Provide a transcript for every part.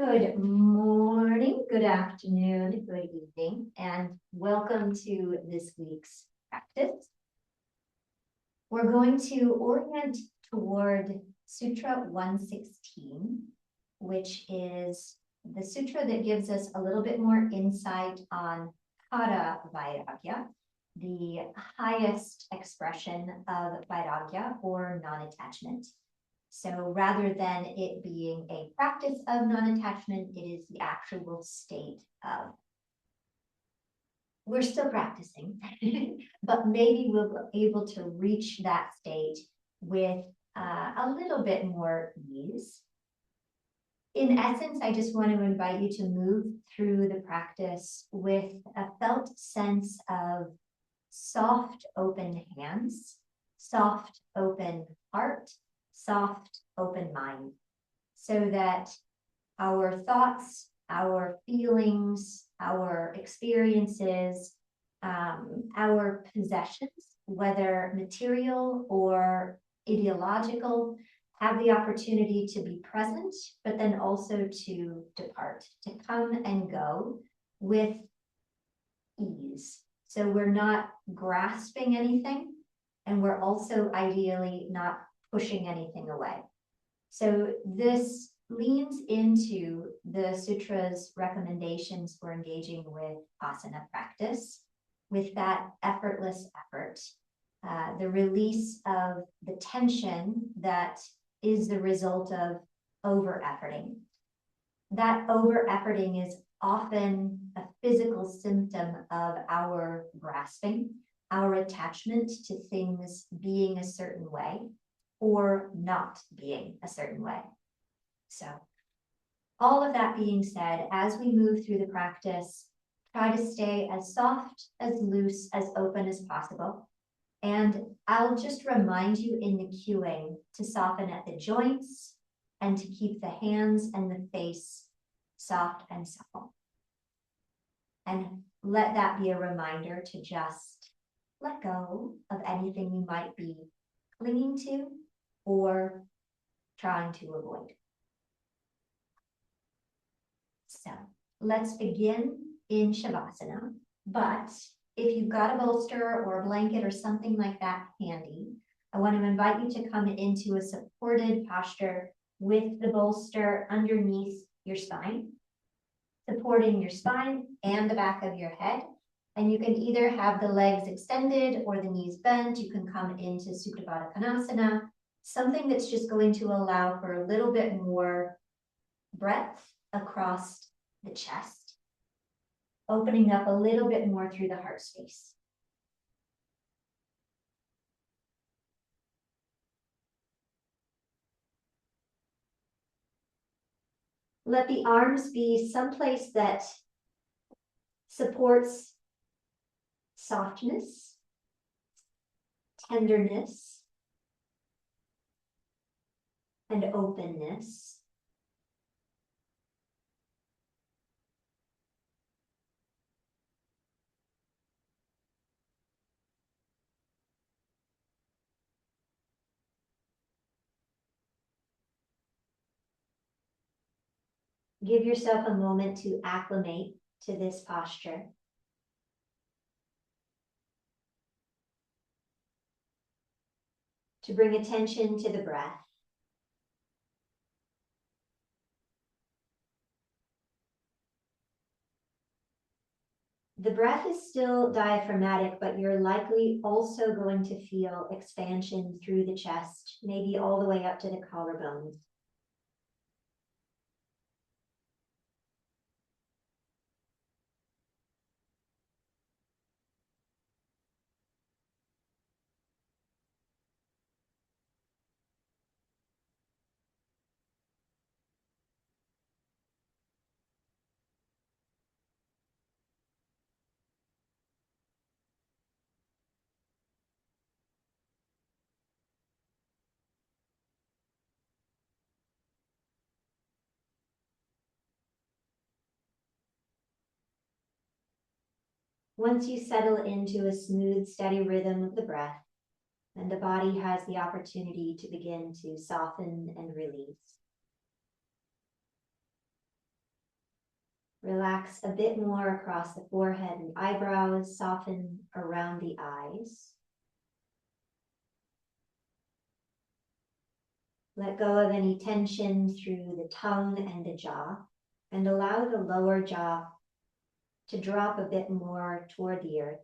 Good morning, good afternoon, good evening, and welcome to this week's practice. We're going to orient toward Sutra 116, which is the sutra that gives us a little bit more insight on Kara Vairagya, the highest expression of Vairagya or non-attachment. So rather than it being a practice of non-attachment, it is the actual state of. We're still practicing, but maybe we'll be able to reach that state with a little bit more ease. In essence, I just want to invite you to move through the practice with a felt sense of soft, open hands, soft, open heart, soft, open mind, so that our thoughts, our feelings, our experiences, our possessions, whether material or ideological, have the opportunity to be present, but then also to depart, to come and go with ease. So we're not grasping anything, and we're also ideally not pushing anything away. So this leans into the sutra's recommendations for engaging with asana practice, with that effortless effort, the release of the tension that is the result of over-efforting. That over-efforting is often a physical symptom of our grasping, our attachment to things being a certain way or not being a certain way. So all of that being said, as we move through the practice, try to stay as soft, as loose, as open as possible. And I'll just remind you in the cueing to soften at the joints and to keep the hands and the face soft and supple. And let that be a reminder to just let go of anything you might be clinging to or trying to avoid. So let's begin in Shavasana, but if you've got a bolster or a blanket or something like that handy, I want to invite you to come into a supported posture with the bolster underneath your spine, supporting your spine and the back of your head. And you can either have the legs extended or the knees bent. You can come into Supta Baddha Konasana, something that's just going to allow for a little bit more breadth across the chest, opening up a little bit more through the heart space. Let the arms be someplace that supports softness, tenderness, and openness. Give yourself a moment to acclimate to this posture. To bring attention to the breath. The breath is still diaphragmatic, but you're likely also going to feel expansion through the chest, maybe all the way up to the collarbones. Once you settle into a smooth, steady rhythm of the breath, then the body has the opportunity to begin to soften and release. Relax a bit more across the forehead and eyebrows, soften around the eyes. Let go of any tension through the tongue and the jaw, and allow the lower jaw to drop a bit more toward the earth.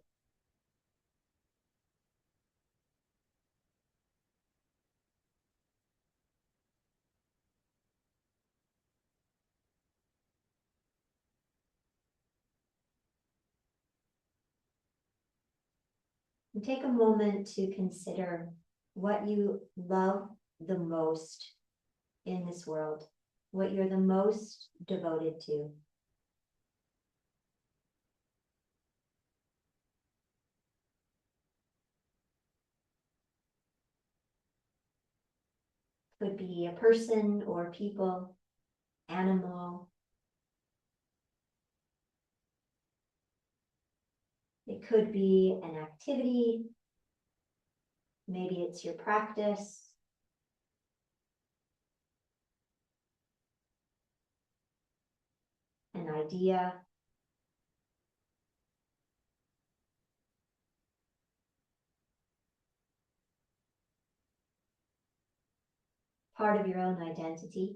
And take a moment to consider what you love the most in this world, what you're the most devoted to. Could be a person or people, animal. It could be an activity. Maybe it's your practice. An idea. Part of your own identity.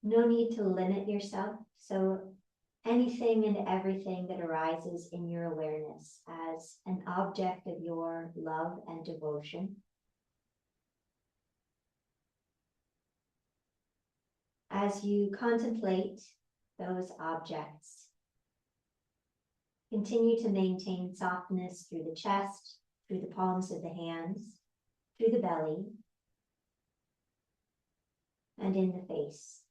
No need to limit yourself. So anything and everything that arises in your awareness as an object of your love and devotion. As you contemplate those objects, continue to maintain softness through the chest, through the palms of the hands, through the belly, and in the face.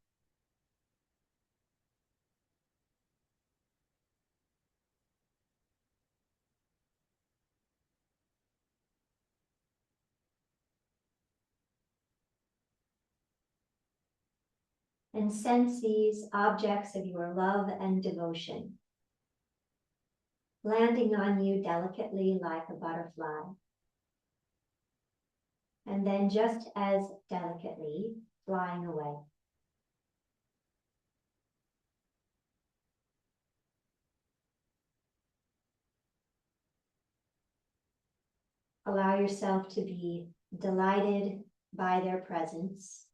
And sense these objects of your love and devotion landing on you delicately like a butterfly. And then just as delicately flying away. Allow yourself to be delighted by their presence.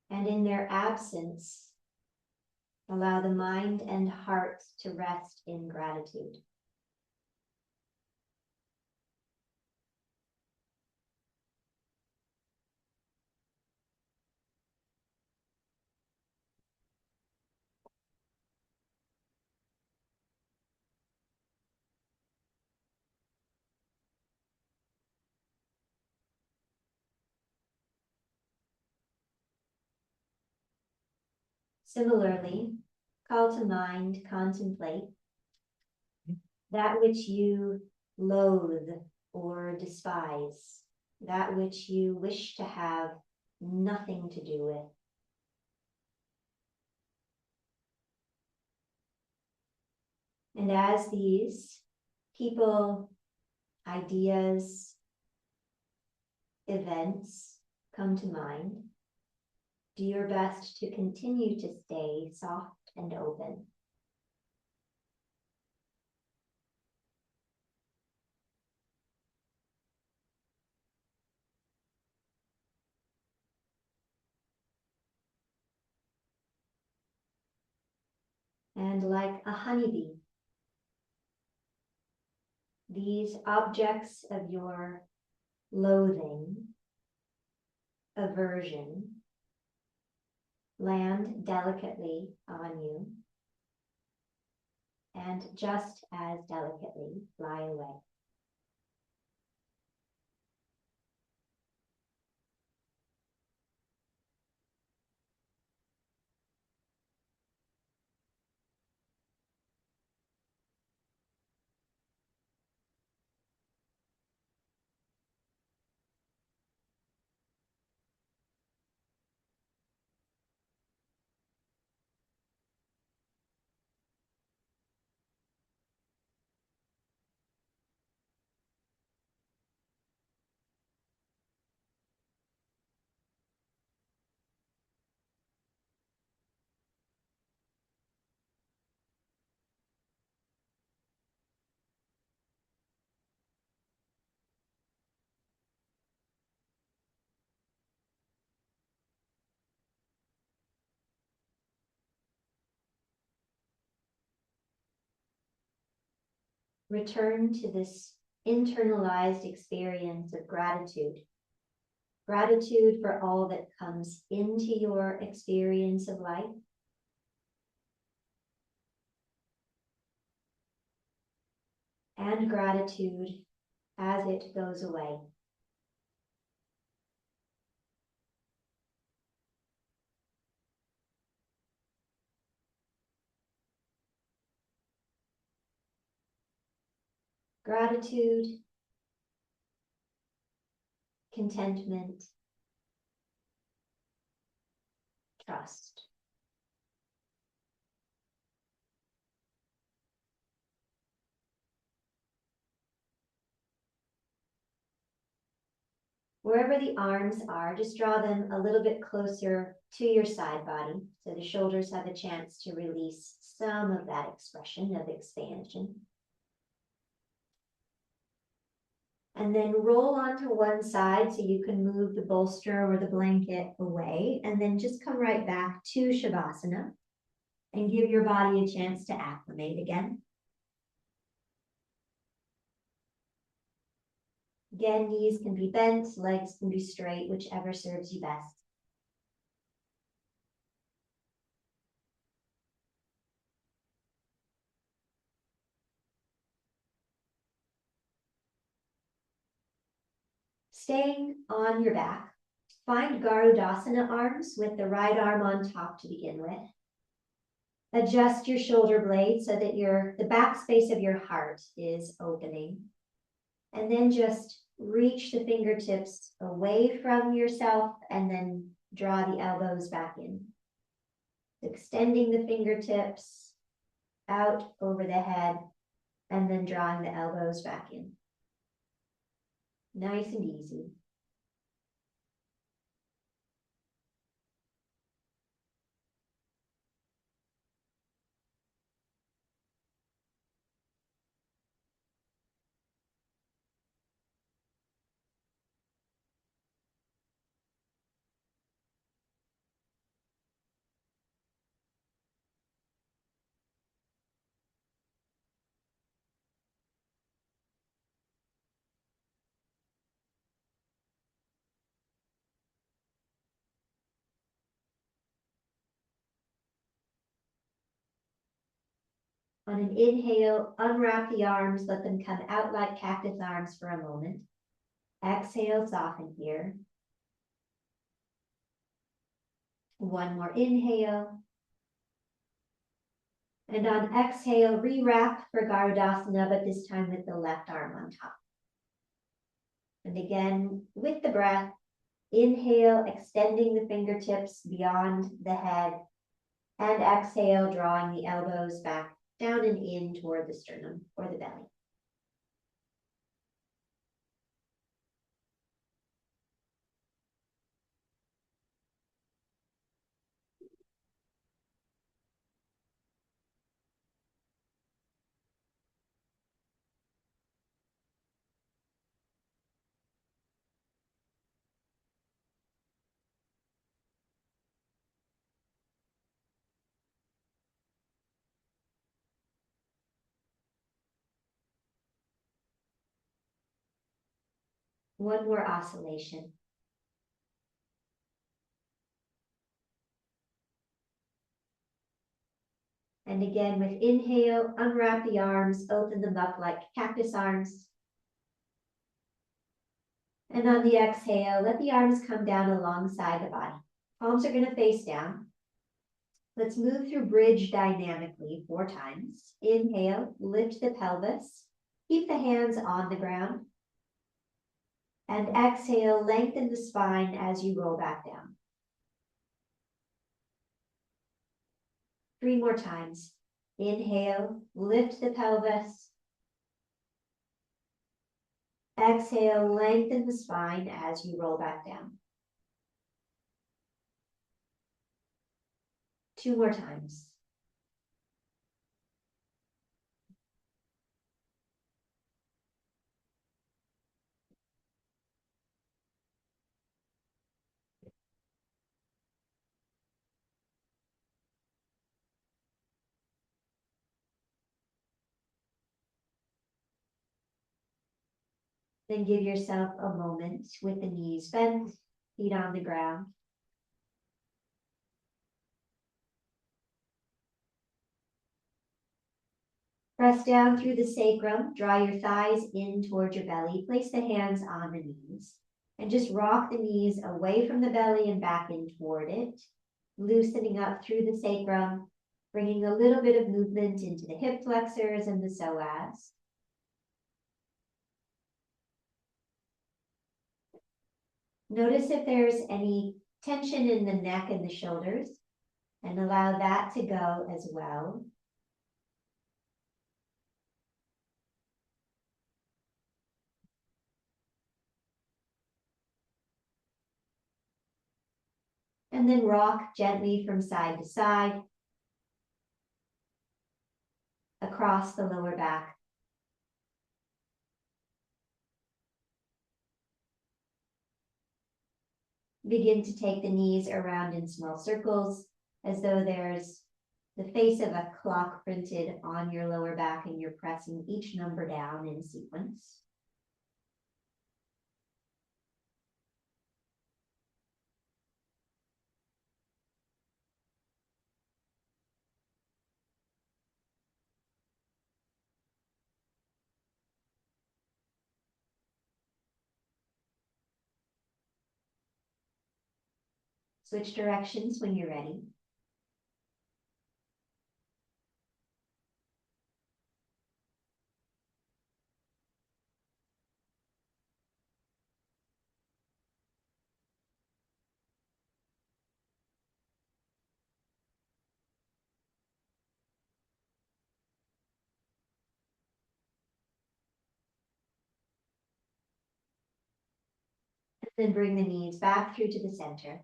And in their absence, allow the mind and heart to rest in gratitude. Similarly, call to mind, contemplate that which you loathe or despise, that which you wish to have nothing to do with. And as these people, ideas, events come to mind, do your best to continue to stay soft and open. And like a honeybee, these objects of your loathing, aversion, land delicately on you and just as delicately fly away. return to this internalized experience of gratitude. Gratitude for all that comes into your experience of life. And gratitude as it goes away. Gratitude, contentment, trust. Wherever the arms are, just draw them a little bit closer to your side body so the shoulders have a chance to release some of that expression of expansion. And then roll onto one side so you can move the bolster or the blanket away, and then just come right back to Shavasana and give your body a chance to acclimate again. Again, knees can be bent, legs can be straight, whichever serves you best. Staying on your back, find Garudasana arms with the right arm on top to begin with. Adjust your shoulder blade so that the back space of your heart is opening. And then just reach the fingertips away from yourself and then draw the elbows back in. Extending the fingertips out over the head and then drawing the elbows back in. Nice and easy. On an inhale, unwrap the arms, let them come out like cactus arms for a moment. Exhale, soften here. One more inhale. And on exhale, re-wrap for Garudasana, but this time with the left arm on top. And again, with the breath, inhale, extending the fingertips beyond the head, and exhale, drawing the elbows back down and in toward the sternum or the belly. One more oscillation. And again, with inhale, unwrap the arms, open them up like cactus arms. And on the exhale, let the arms come down alongside the body. Palms are going to face down. Let's move through bridge dynamically 4 times. Inhale, lift the pelvis. Keep the hands on the ground. And exhale, lengthen the spine as you roll back down. 3 more times. Inhale, lift the pelvis. Exhale, lengthen the spine as you roll back down. 2 more times. Then give yourself a moment with the knees bent, feet on the ground. Press down through the sacrum, draw your thighs in towards your belly, place the hands on the knees, and just rock the knees away from the belly and back in toward it, loosening up through the sacrum, bringing a little bit of movement into the hip flexors and the psoas. Notice if there's any tension in the neck and the shoulders, and allow that to go as well. And then rock gently from side to side, across the lower back. Begin to take the knees around in small circles, as though there's the face of a clock printed on your lower back and you're pressing each number down in sequence. Switch directions when you're ready. Then bring the knees back through to the center.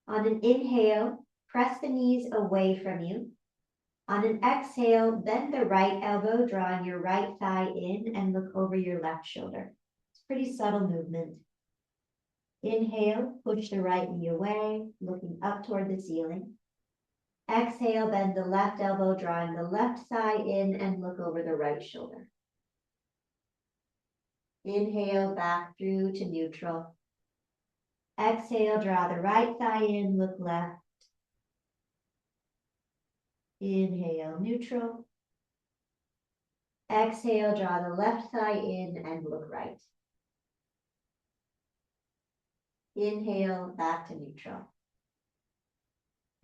On an inhale, press the knees away from you. On an exhale, bend the right elbow, drawing your right thigh in and look over your left shoulder. It's a pretty subtle movement. Inhale, push the right knee away, looking up toward the ceiling. Exhale, bend the left elbow, drawing the left thigh in and look over the right shoulder. Inhale, back through to neutral. Exhale, draw the right thigh in, look left. Inhale, neutral. Exhale, draw the left thigh in and look right. Inhale, back to neutral.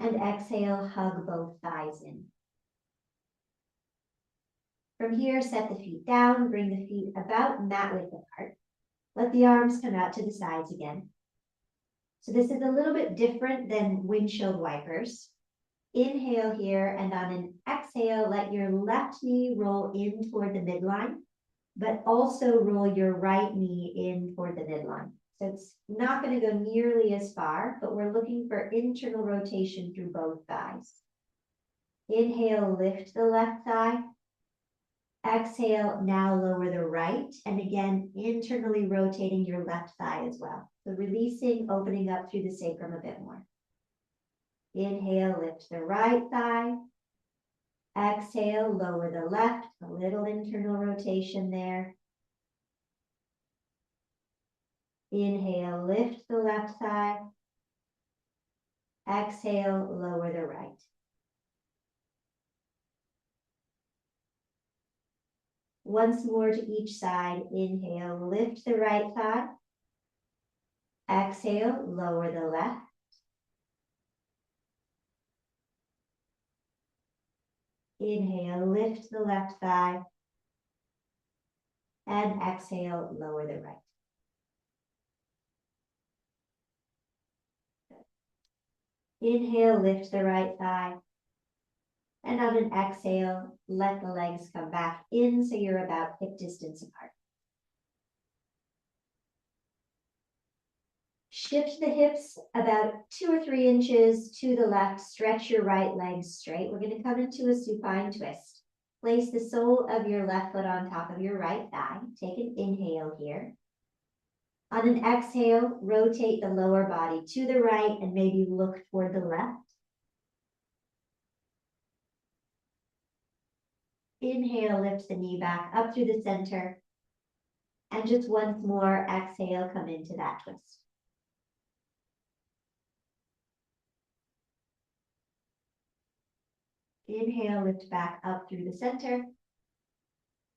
And exhale, hug both thighs in. From here, set the feet down, bring the feet about mat width apart. Let the arms come out to the sides again. So this is a little bit different than windshield wipers. Inhale here, and on an exhale, let your left knee roll in toward the midline, but also roll your right knee in toward the midline. So it's not going to go nearly as far, but we're looking for internal rotation through both thighs. Inhale, lift the left thigh. Exhale, now lower the right, and again, internally rotating your left thigh as well. So releasing, opening up through the sacrum a bit more. Inhale, lift the right thigh. Exhale, lower the left, a little internal rotation there. Inhale, lift the left thigh. Exhale, lower the right. Once more to each side. Inhale, lift the right thigh. Exhale, lower the left. Inhale, lift the left thigh. And exhale, lower the right. Inhale, lift the right thigh. And on an exhale, let the legs come back in so you're about hip distance apart. Shift the hips about 2 or 3 inches to the left. Stretch your right leg straight. We're going to come into a supine twist. Place the sole of your left foot on top of your right thigh. Take an inhale here. On an exhale, rotate the lower body to the right and maybe look toward the left. Inhale, lift the knee back up through the center. And just once more, exhale, come into that twist. Inhale, lift back up through the center.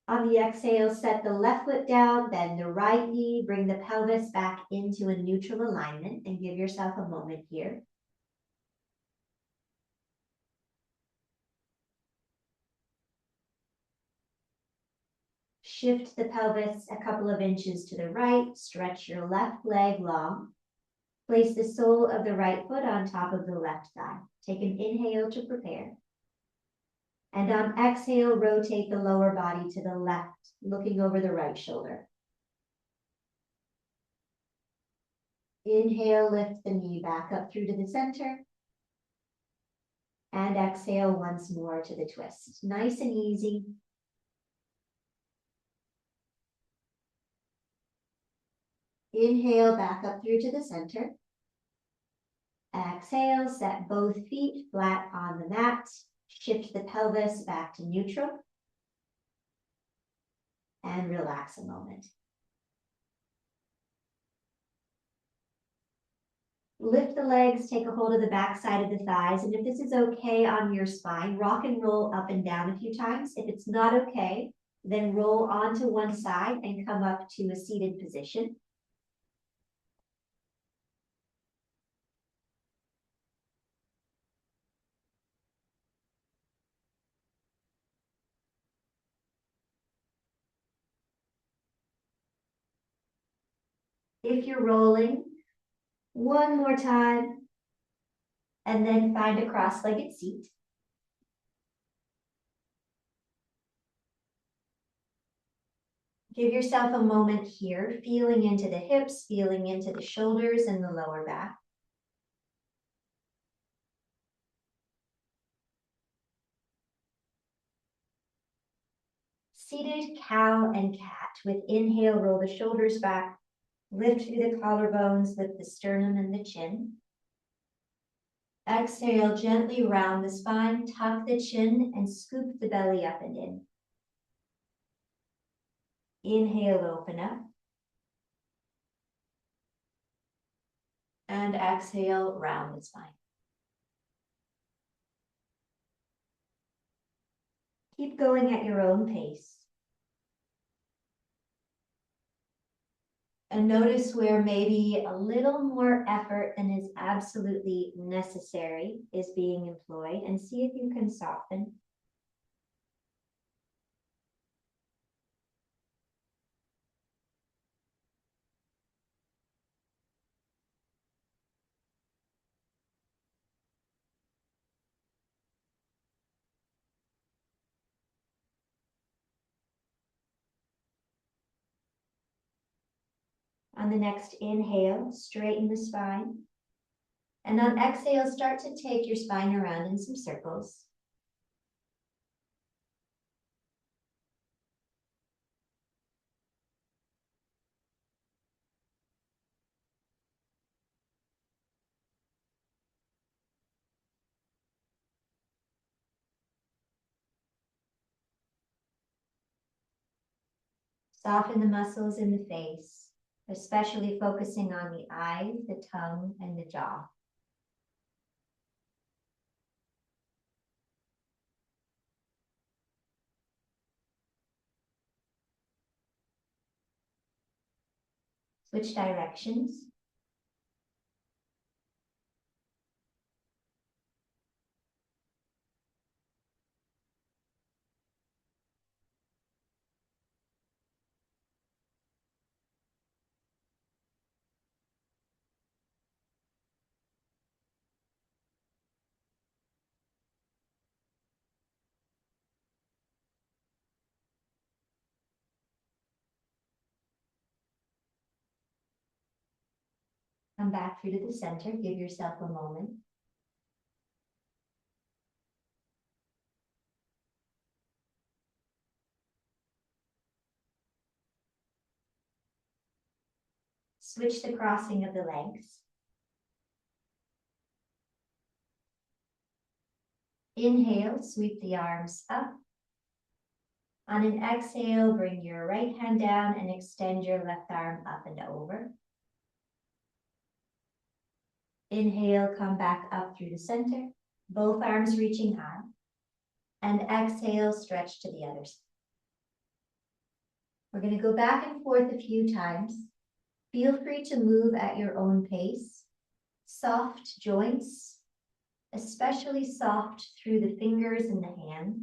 On the exhale, set the left foot down, bend the right knee, bring the pelvis back into a neutral alignment, and give yourself a moment here. Shift the pelvis a couple of inches to the right, stretch your left leg long. Place the sole of the right foot on top of the left thigh. Take an inhale to prepare. And on exhale, rotate the lower body to the left, looking over the right shoulder. Inhale, lift the knee back up through to the center. And exhale once more to the twist. Nice and easy. Inhale, back up through to the center. Exhale, set both feet flat on the mat. Shift the pelvis back to neutral. And relax a moment. Lift the legs, take a hold of the back side of the thighs, and if this is okay on your spine, rock and roll up and down a few times. If it's not okay, then roll onto one side and come up to a seated position. If you're rolling, one more time, and then find a cross-legged seat. Give yourself a moment here, feeling into the hips, feeling into the shoulders and the lower back. Seated cow and cat. With inhale, roll the shoulders back, lift through the collarbones, lift the sternum and the chin. Exhale, gently round the spine, tuck the chin and scoop the belly up and in. Inhale, open up. And exhale, round the spine. Keep going at your own pace. And notice where maybe a little more effort than is absolutely necessary is being employed, and see if you can soften. On the next inhale, straighten the spine. And on exhale, start to take your spine around in some circles. Soften the muscles in the face, especially focusing on the eyes, the tongue, and the jaw. Switch directions. Come back through to the center. Give yourself a moment. Switch the crossing of the legs. Inhale, sweep the arms up. On an exhale, bring your right hand down and extend your left arm up and over. Inhale, come back up through the center, both arms reaching high. And exhale, stretch to the other side. We're going to go back and forth a few times. Feel free to move at your own pace. Soft joints, especially soft through the fingers and the hand.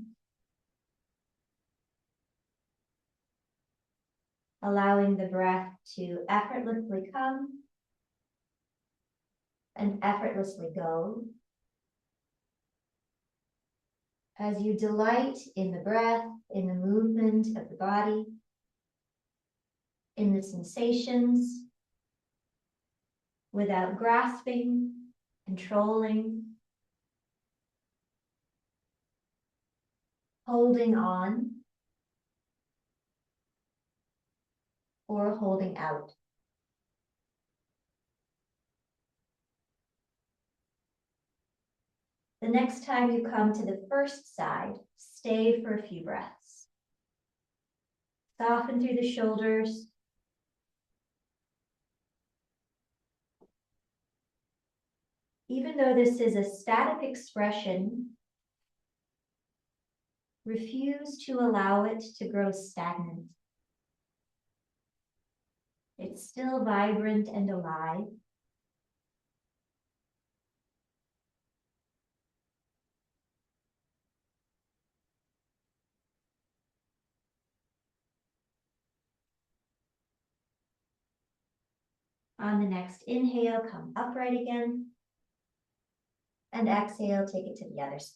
Allowing the breath to effortlessly come and effortlessly go. As you delight in the breath, in the movement of the body, in the sensations, without grasping, controlling, holding on, or holding out. The next time you come to the first side, stay for a few breaths. Soften through the shoulders. Even though this is a static expression, refuse to allow it to grow stagnant. It's still vibrant and alive. On the next inhale, come upright again. And exhale, take it to the other side.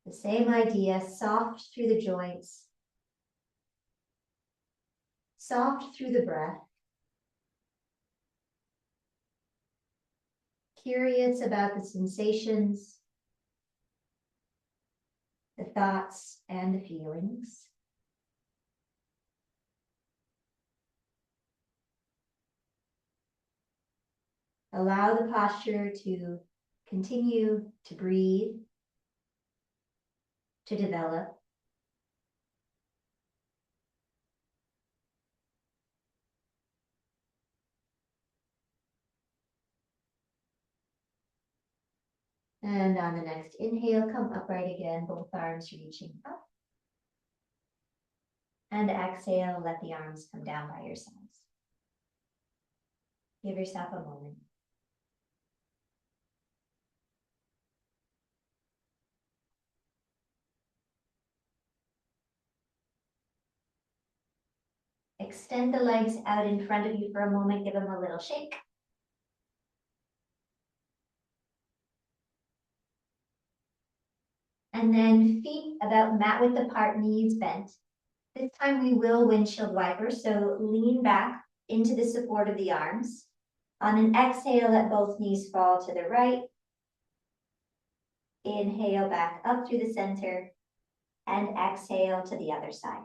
The same idea, soft through the joints, soft through the breath. Curious about the sensations, the thoughts, and the feelings. Allow the posture to continue to breathe, to develop. And on the next inhale, come upright again, both arms reaching up. And exhale, let the arms come down by your sides. Give yourself a moment. Extend the legs out in front of you for a moment. Give them a little shake. And then feet about mat width apart, knees bent. This time we will windshield wiper, so lean back into the support of the arms. On an exhale, let both knees fall to the right. Inhale back up through the center and exhale to the other side.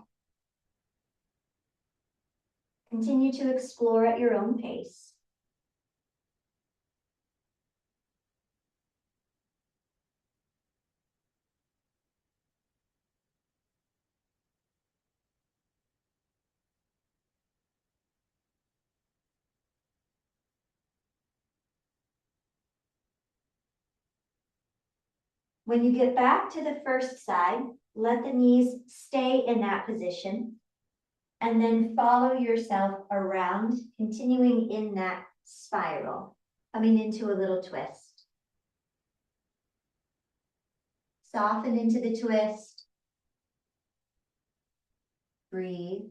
Continue to explore at your own pace. When you get back to the first side, let the knees stay in that position and then follow yourself around, continuing in that spiral, coming into a little twist. Soften into the twist. Breathe.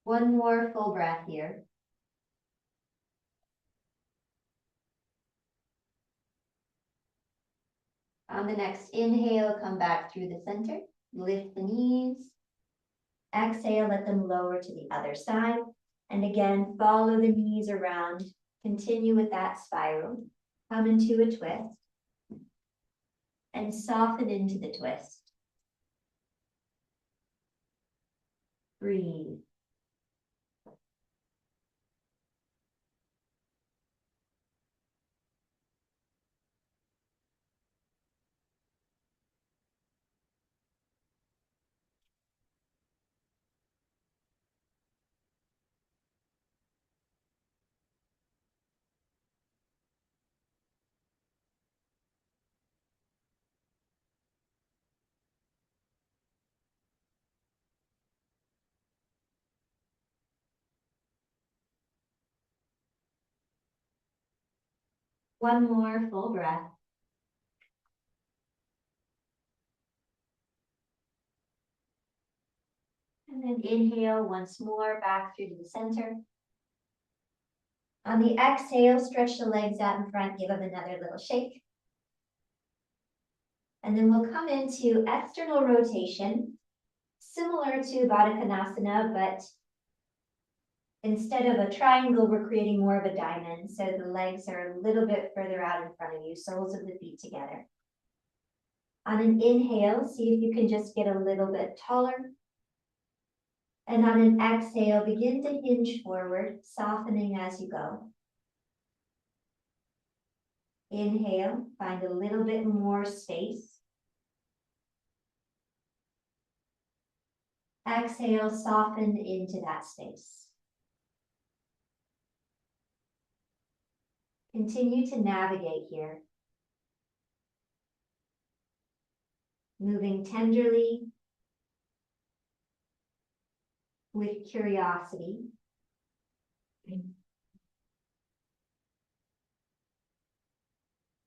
One more full breath here. On the next inhale, come back through the center. Lift the knees. Exhale, let them lower to the other side. And again, follow the knees around. Continue with that spiral. Come into a twist. And soften into the twist. Breathe. One more full breath. And then inhale once more back through to the center. On the exhale, stretch the legs out in front, give them another little shake. And then we'll come into external rotation, similar to Baddha Konasana, but instead of a triangle, we're creating more of a diamond. So the legs are a little bit further out in front of you, soles of the feet together. On an inhale, see if you can just get a little bit taller. And on an exhale, begin to hinge forward, softening as you go. Inhale, find a little bit more space. Exhale, soften into that space. Continue to navigate here. Moving tenderly with curiosity.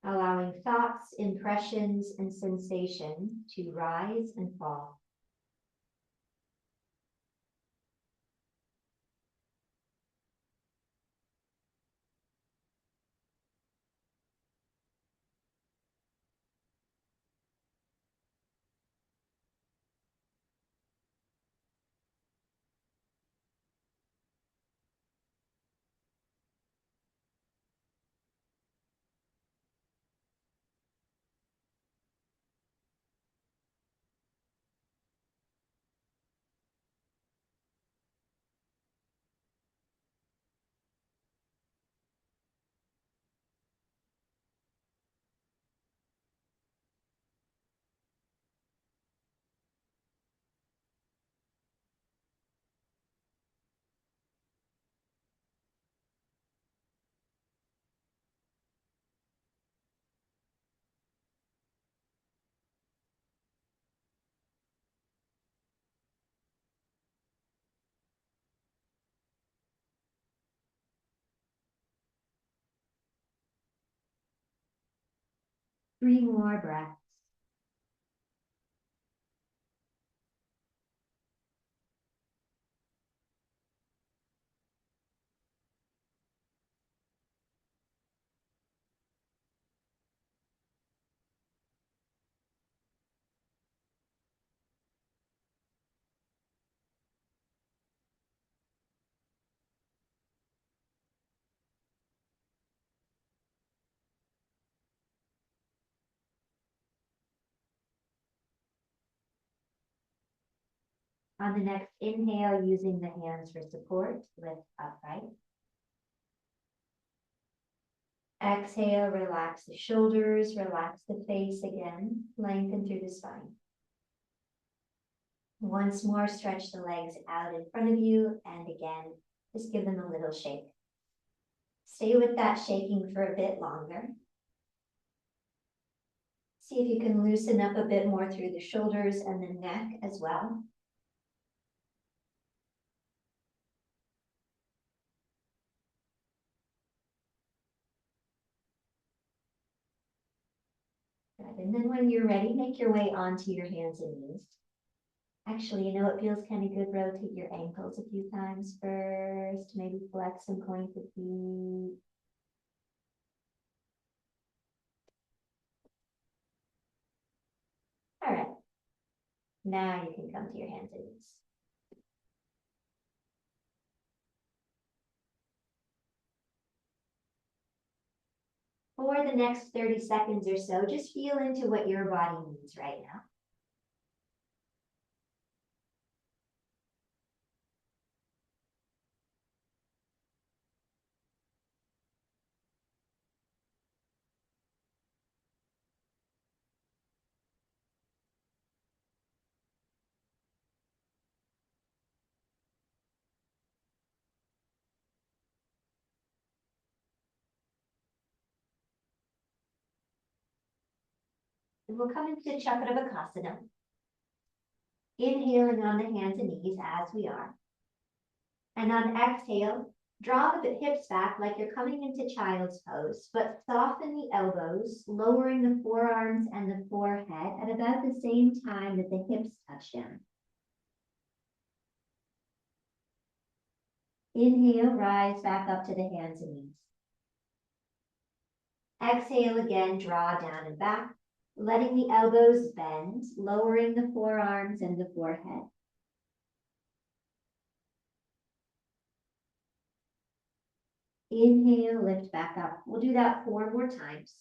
Allowing thoughts, impressions, and sensation to rise and fall. Three more breaths. On the next inhale, using the hands for support, lift upright. Exhale, relax the shoulders, relax the face again, lengthen through the spine. Once more, stretch the legs out in front of you, and again, just give them a little shake. Stay with that shaking for a bit longer. See if you can loosen up a bit more through the shoulders and the neck as well. Good. And then when you're ready, make your way onto your hands and knees. Actually, you know, it feels kind of good. Rotate your ankles a few times first. Maybe flex and point the feet. All right. Now you can come to your hands and knees. For the next 30 seconds or so, just feel into what your body needs right now. And we'll come into Chakravakasana. Inhaling on the hands and knees as we are. And on exhale, draw the hips back like you're coming into child's pose, but soften the elbows, lowering the forearms and the forehead at about the same time that the hips touch down. Inhale, rise back up to the hands and knees. Exhale again, draw down and back, letting the elbows bend, lowering the forearms and the forehead. Inhale, lift back up. We'll do that 4 more times.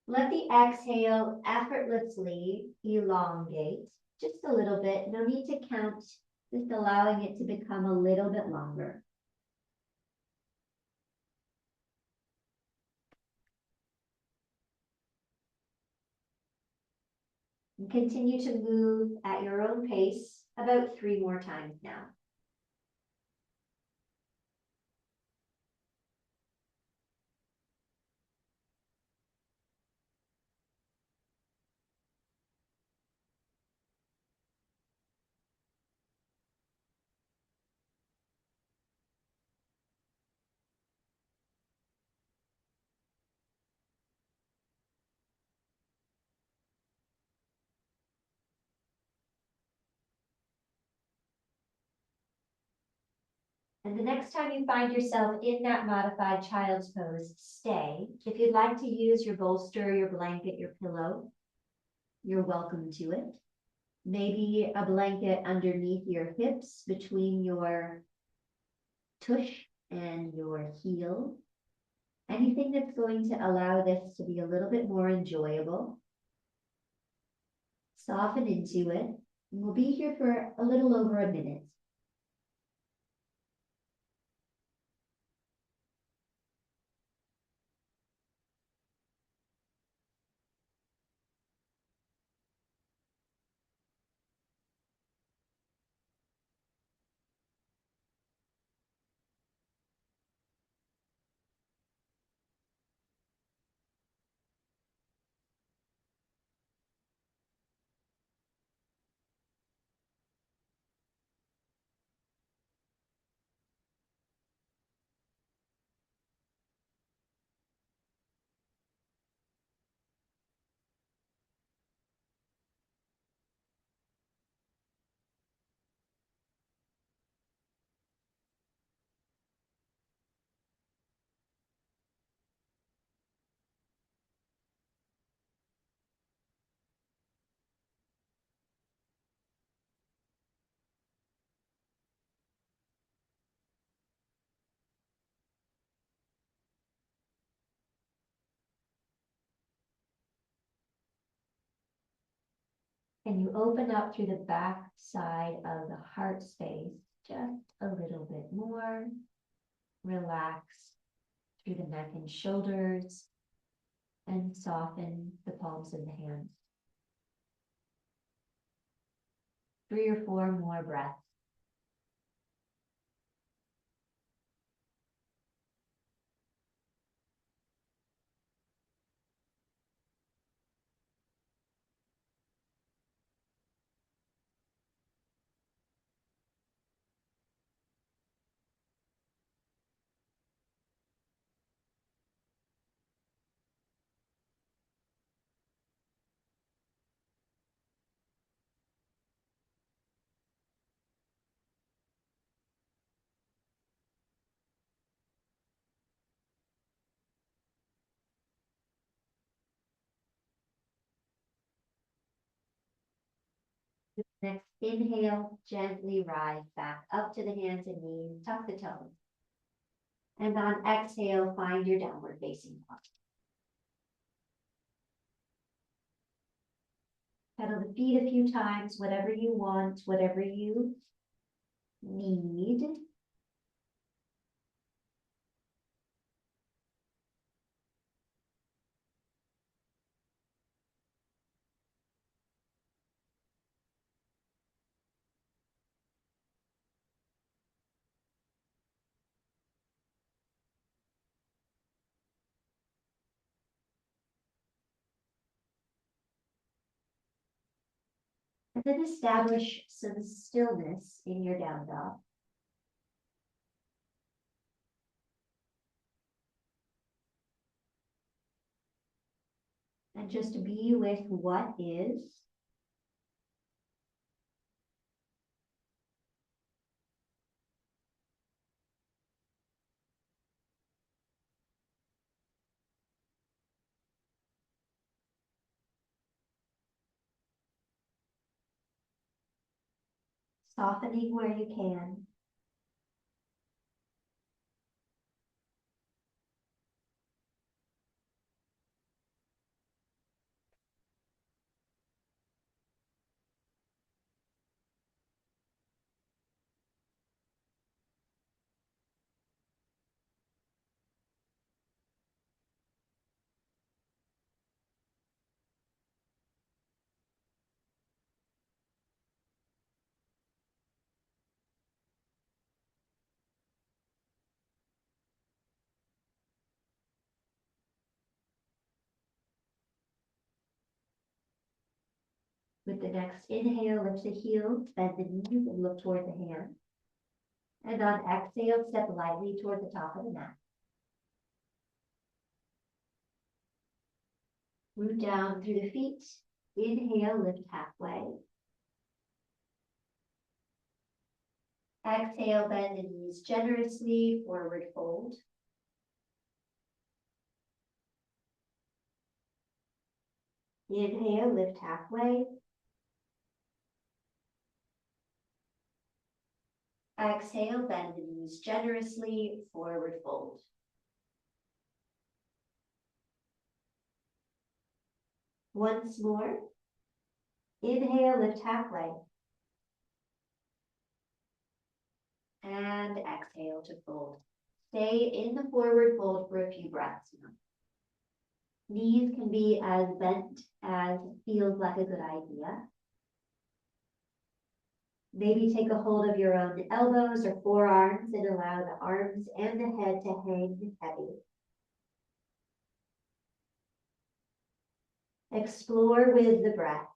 Let the exhale effortlessly elongate just a little bit. No need to count, just allowing it to become a little bit longer. And continue to move at your own pace, about 3 more times now. And the next time you find yourself in that modified child's pose, stay. If you'd like to use your bolster, your blanket, your pillow, you're welcome to it. Maybe a blanket underneath your hips between your tush and your heel. Anything that's going to allow this to be a little bit more enjoyable. Soften into it. And we'll be here for a little over a minute. And you open up through the back side of the heart space just a little bit more. Relax through the neck and shoulders and soften the palms of the hands. 3 or 4 more breaths. Next, inhale, gently rise back up to the hands and knees, tuck the toes. And on exhale, find your downward facing dog. Pedal the feet a few times, whatever you want, whatever you need. And then establish some stillness in your down dog. And just be with what is. Softening where you can. With the next inhale, lift the heels, bend the knees, and look toward the hand. And on exhale, step lightly toward the top of the mat. Root down through the feet. Inhale, lift halfway. Exhale, bend the knees generously, forward fold. Inhale, lift halfway. Exhale, bend the knees generously, forward fold. Once more. Inhale, lift halfway. And exhale to fold. Stay in the forward fold for a few breaths now. Knees can be as bent as feels like a good idea. Maybe take a hold of your own elbows or forearms and allow the arms and the head to hang heavy. Explore with the breath.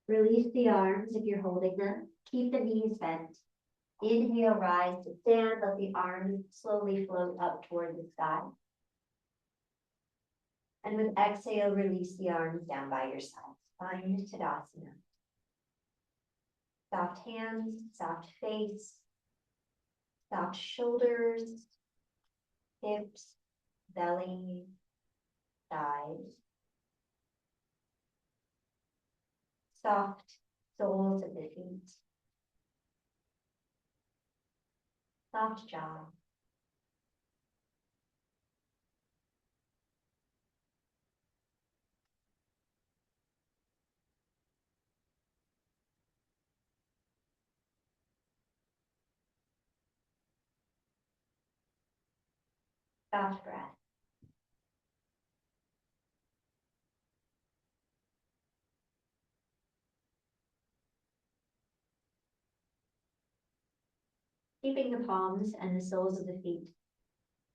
Release the arms if you're holding them. Keep the knees bent. Inhale, rise to stand. Let the arms slowly float up toward the sky. And with exhale, release the arms down by your sides. Find Tadasana. Soft hands, soft face, soft shoulders, hips, belly, thighs. Soft soles of the feet. Soft jaw. Soft breath. Keeping the palms and the soles of the feet,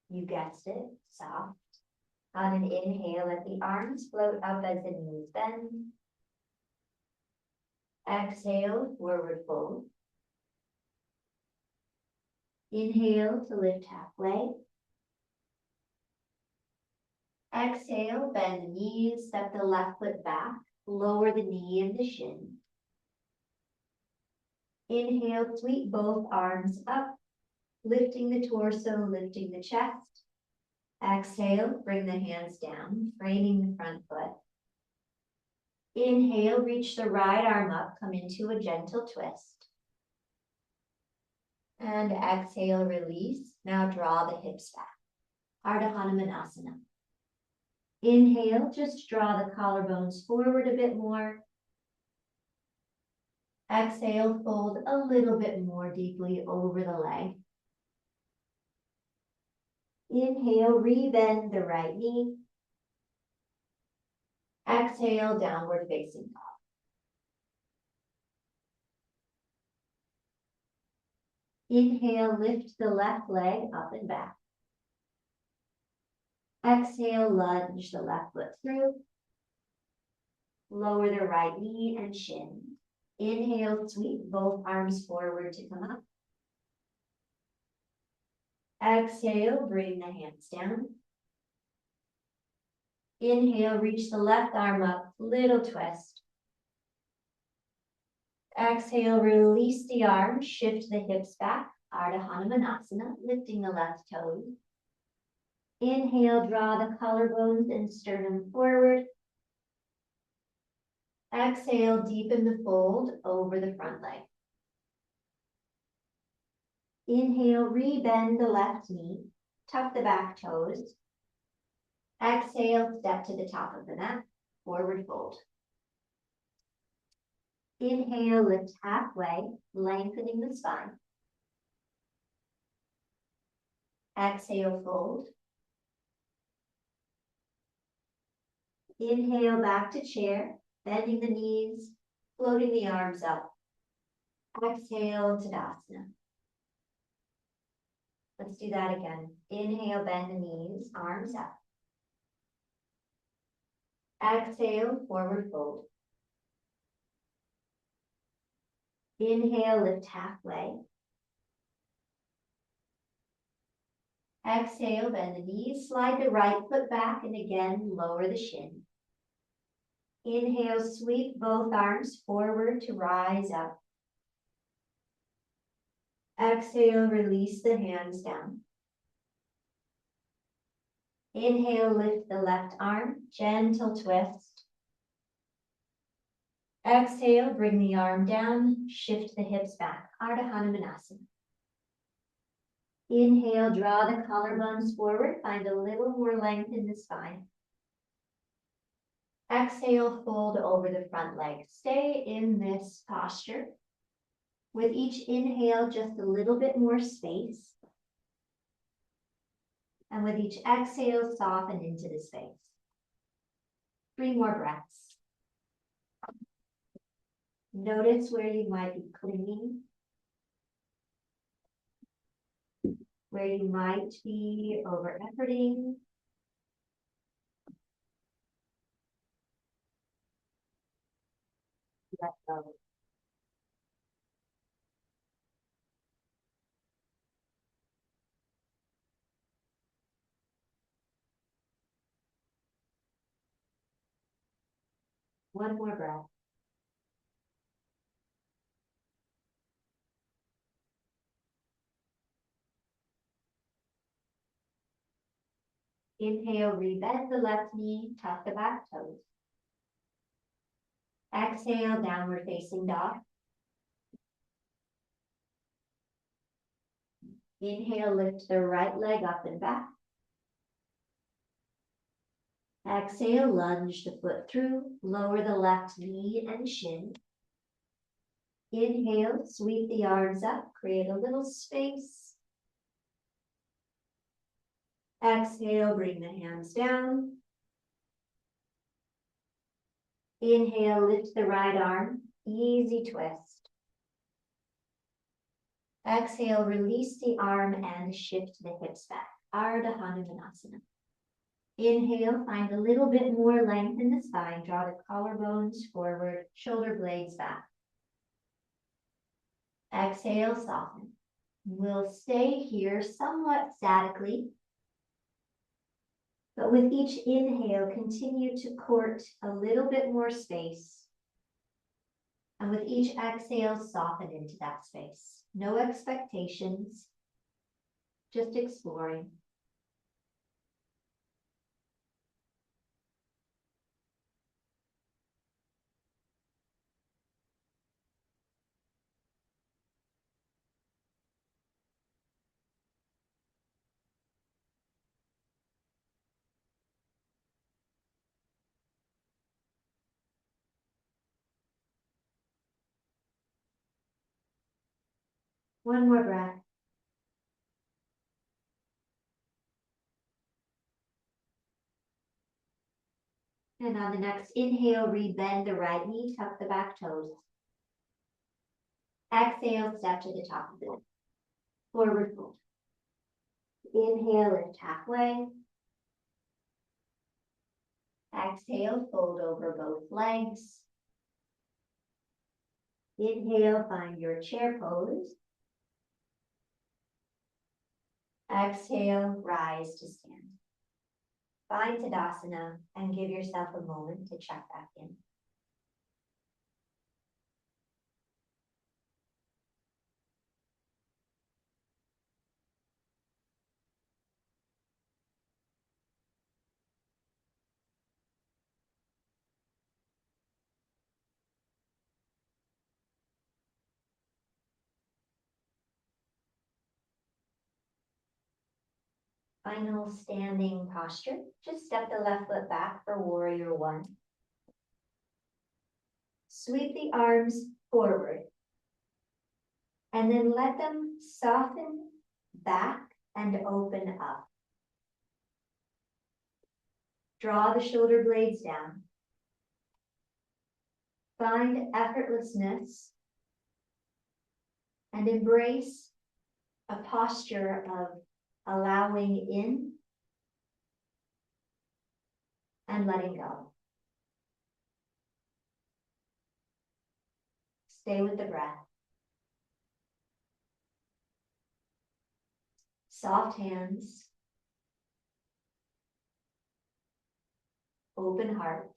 you guessed it, soft. On an inhale, let the arms float up as the knees bend. Exhale, forward fold. Inhale to lift halfway. Exhale, bend the knees, step the left foot back, lower the knee and the shin. Inhale, sweep both arms up, lifting the torso, lifting the chest. Exhale, bring the hands down, framing the front foot. Inhale, reach the right arm up, come into a gentle twist. And exhale, release. Now draw the hips back. Ardha Hanumanasana. Inhale, just draw the collarbones forward a bit more. Exhale, fold a little bit more deeply over the leg. Inhale, rebend the right knee. Exhale, downward facing dog. Inhale, lift the left leg up and back. Exhale, lunge the left foot through. Lower the right knee and shin. Inhale, sweep both arms forward to come up. Exhale, bring the hands down. Inhale, reach the left arm up, little twist. Exhale, release the arm, shift the hips back, Ardha Hanumanasana, lifting the left toes. Inhale, draw the collarbones and sternum forward. Exhale, deepen the fold over the front leg. Inhale, rebend the left knee, tuck the back toes. Exhale, step to the top of the mat, forward fold. Inhale, lift halfway, lengthening the spine. Exhale, fold. Inhale, back to chair, bending the knees, floating the arms up. Exhale, Tadasana. Let's do that again. Inhale, bend the knees, arms up. Exhale, forward fold. Inhale, lift halfway. Exhale, bend the knees, slide the right foot back, and again, lower the shin. Inhale, sweep both arms forward to rise up. Exhale, release the hands down. Inhale, lift the left arm, gentle twist. Exhale, bring the arm down, shift the hips back, Ardha Hanumanasana. Inhale, draw the collarbones forward, find a little more length in the spine. Exhale, fold over the front leg. Stay in this posture. With each inhale, just a little bit more space. And with each exhale, soften into the space. 3 more breaths. Notice where you might be clinging, where you might be over-efforting. Let go. One more breath. Inhale, rebend the left knee, tuck the back toes. Exhale, downward facing dog. Inhale, lift the right leg up and back. Exhale, lunge the foot through, lower the left knee and shin. Inhale, sweep the arms up, create a little space. Exhale, bring the hands down. Inhale, lift the right arm, easy twist. Exhale, release the arm and shift the hips back, Ardha Hanumanasana. Inhale, find a little bit more length in the spine. Draw the collarbones forward, shoulder blades back. Exhale, soften. We'll stay here somewhat statically, but with each inhale, continue to court a little bit more space. And with each exhale, soften into that space. No expectations, just exploring. One more breath. And on the next inhale, rebend the right knee, tuck the back toes. Exhale, step to the top of the forward fold. Inhale, lift halfway. Exhale, fold over both legs. Inhale, find your chair pose. Exhale, rise to stand. Find Tadasana and give yourself a moment to check back in. Final standing posture. Just step the left foot back for warrior one. Sweep the arms forward. And then let them soften back and open up. Draw the shoulder blades down. Find effortlessness and embrace a posture of allowing in and letting go. Stay with the breath. Soft hands. Open heart.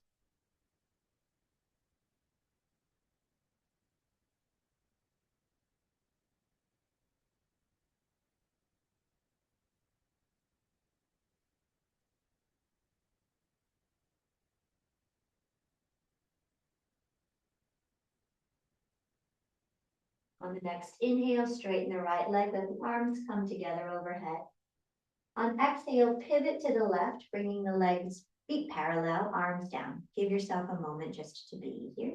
On the next inhale, straighten the right leg, let the arms come together overhead. On exhale, pivot to the left, bringing the legs feet parallel, arms down. Give yourself a moment just to be here.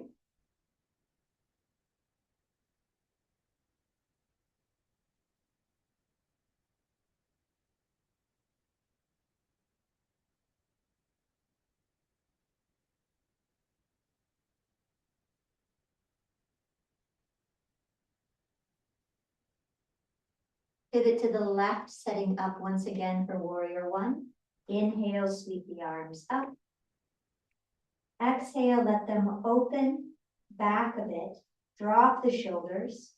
Pivot to the left, setting up once again for warrior one. Inhale, sweep the arms up. Exhale, let them open back a bit. Drop the shoulders.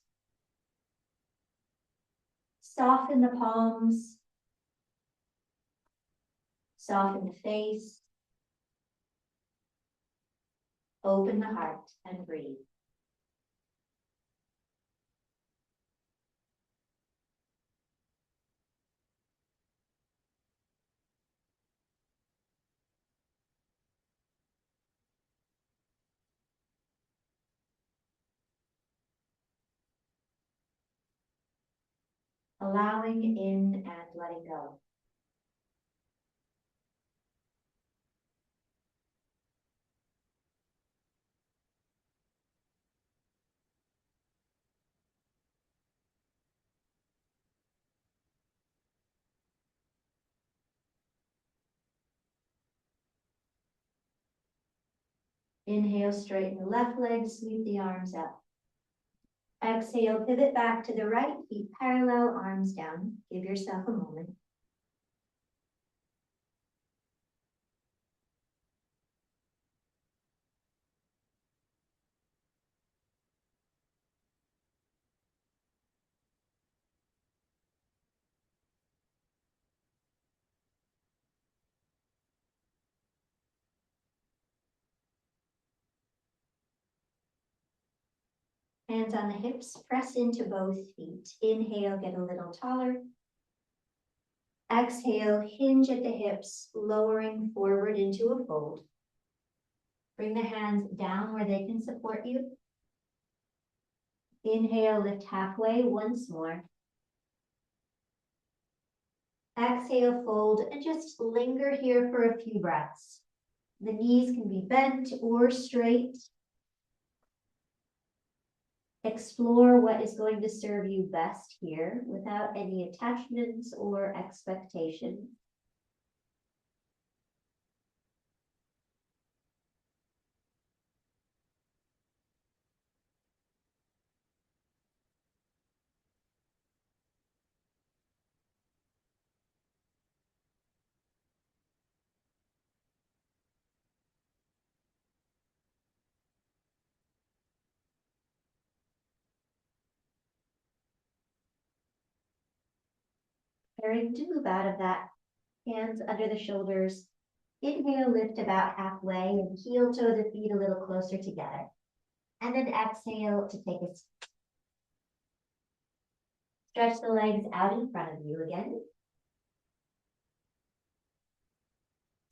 Soften the palms. Soften the face. Open the heart and breathe. Allowing in and letting go. Inhale, straighten the left leg, sweep the arms up. Exhale, pivot back to the right, feet parallel, arms down. Give yourself a moment. Hands on the hips, press into both feet. Inhale, get a little taller. Exhale, hinge at the hips, lowering forward into a fold. Bring the hands down where they can support you. Inhale, lift halfway once more. Exhale, fold, and just linger here for a few breaths. The knees can be bent or straight. Explore what is going to serve you best here without any attachments or expectations. Preparing to move out of that, hands under the shoulders. Inhale, lift about halfway and heel toe the feet a little closer together. And then exhale to take a stretch the legs out in front of you again.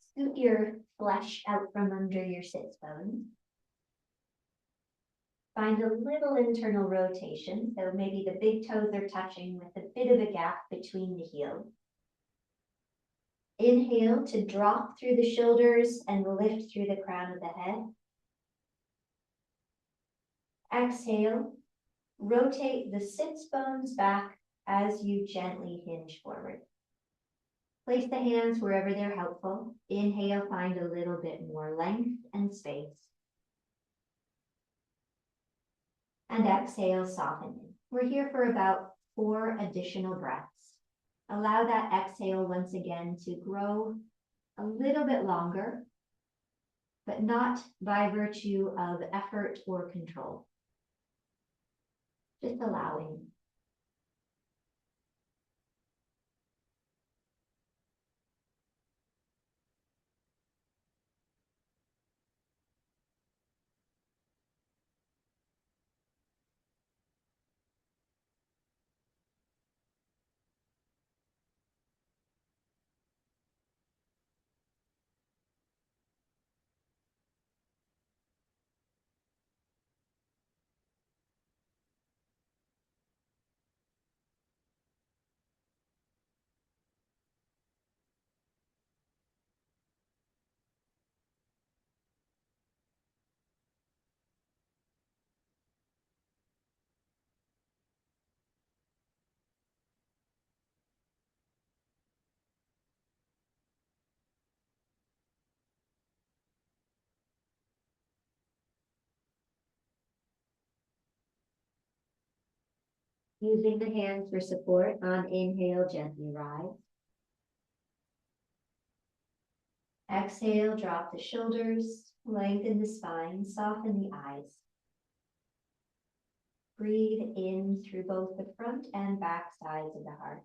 Scoot your flesh out from under your sits bones. Find a little internal rotation, so maybe the big toes are touching with a bit of a gap between the heels. Inhale to drop through the shoulders and lift through the crown of the head. Exhale, rotate the sits bones back as you gently hinge forward. Place the hands wherever they're helpful. Inhale, find a little bit more length and space. And exhale, soften in. We're here for about 4 additional breaths. Allow that exhale once again to grow a little bit longer, but not by virtue of effort or control. Just allowing. Using the hands for support on inhale, gently rise. Exhale, drop the shoulders, lengthen the spine, soften the eyes. Breathe in through both the front and back sides of the heart.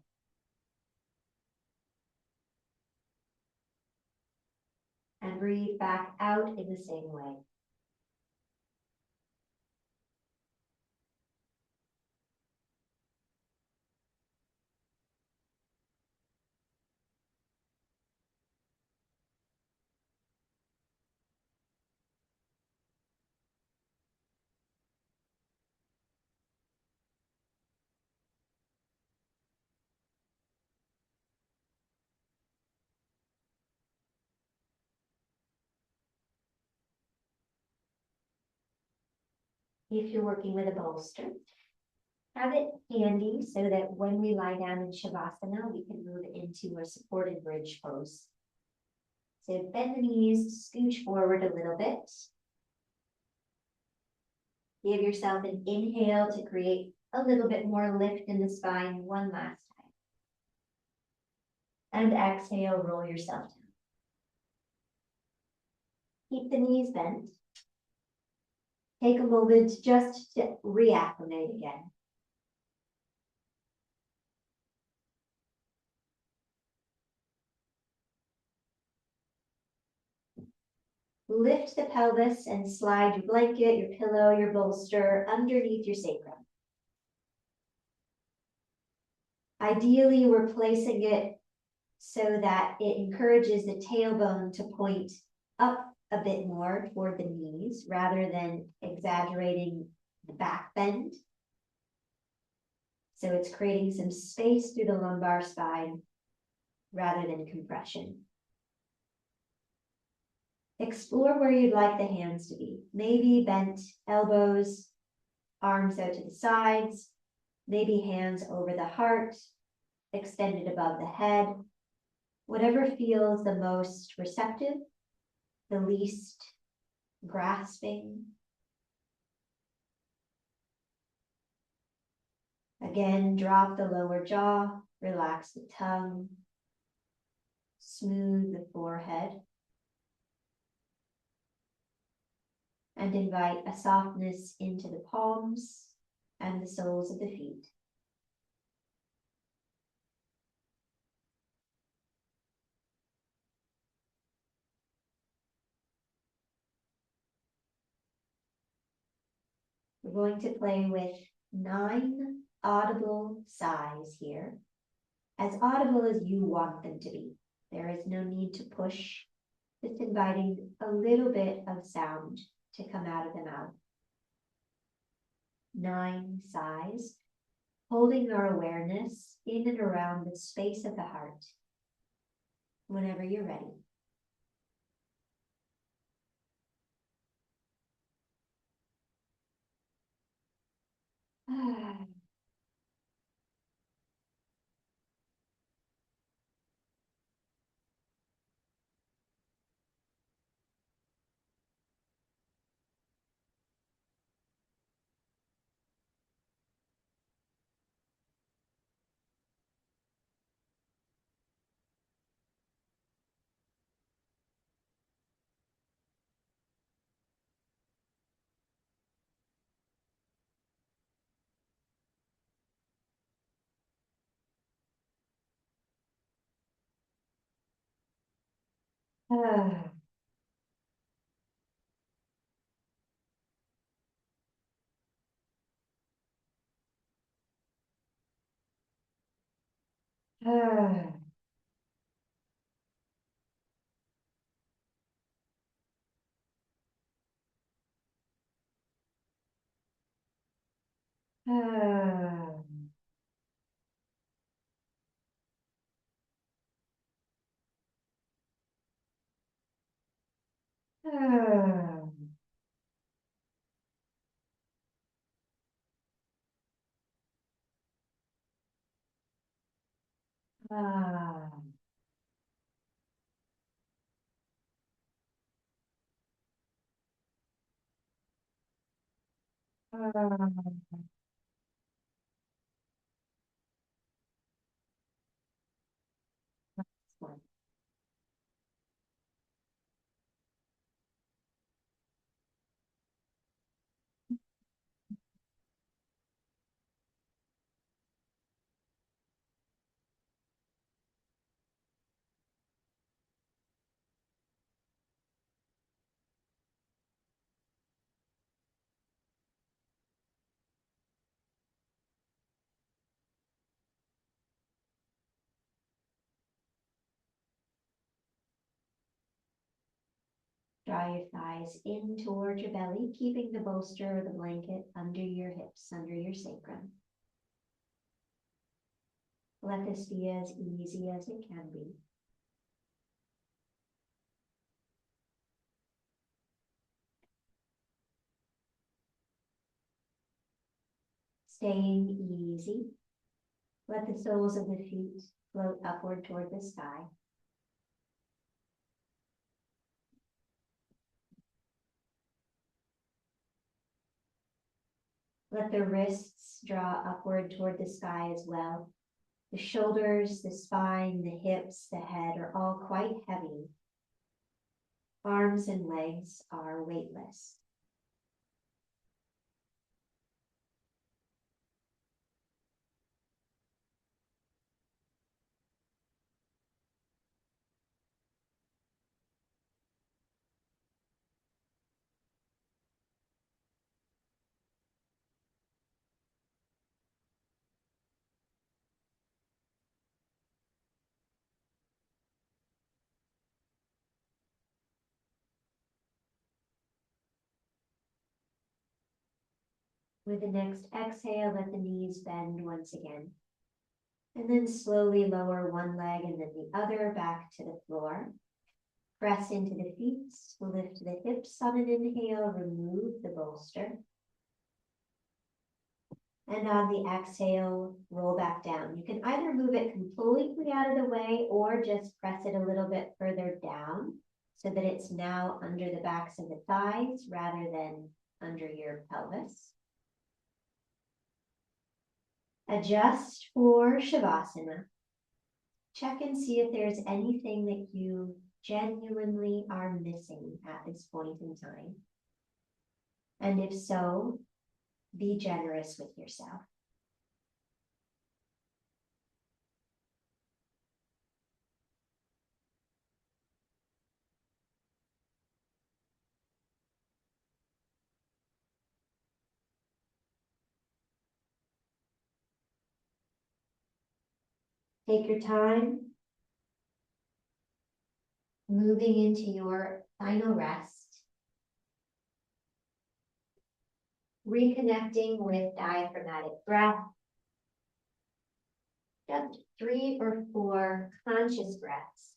And breathe back out in the same way. If you're working with a bolster, have it handy so that when we lie down in Shavasana, we can move into a supported bridge pose. So bend the knees, scooch forward a little bit. Give yourself an inhale to create a little bit more lift in the spine one last time. And exhale, roll yourself down. Keep the knees bent. Take a moment just to reacclimate again. Lift the pelvis and slide your blanket, your pillow, your bolster underneath your sacrum. Ideally, we're placing it so that it encourages the tailbone to point up a bit more toward the knees rather than exaggerating the back bend. So it's creating some space through the lumbar spine rather than compression. Explore where you'd like the hands to be. Maybe bent elbows, arms out to the sides, maybe hands over the heart, extended above the head. Whatever feels the most receptive, the least grasping. Again, drop the lower jaw, relax the tongue, smooth the forehead, and invite a softness into the palms and the soles of the feet. We're going to play with 9 audible sighs here, as audible as you want them to be. There is no need to push, just inviting a little bit of sound to come out of the mouth. 9 sighs, holding our awareness in and around the space of the heart. Whenever you're ready. Ah. Ah. Ah. Ah. Ah. Ah. Draw your thighs in toward your belly, keeping the bolster or the blanket under your hips, under your sacrum. Let this be as easy as it can be. Staying easy. Let the soles of the feet float upward toward the sky. Let the wrists draw upward toward the sky as well. The shoulders, the spine, the hips, the head are all quite heavy. Arms and legs are weightless. With the next exhale, let the knees bend once again. And then slowly lower one leg and then the other back to the floor. Press into the feet, lift the hips on an inhale, remove the bolster. And on the exhale, roll back down. You can either move it completely out of the way or just press it a little bit further down so that it's now under the backs of the thighs rather than under your pelvis. Adjust for Shavasana. Check and see if there's anything that you genuinely are missing at this point in time. And if so, be generous with yourself. Take your time, moving into your final rest. Reconnecting with diaphragmatic breath. Just 3 or 4 conscious breaths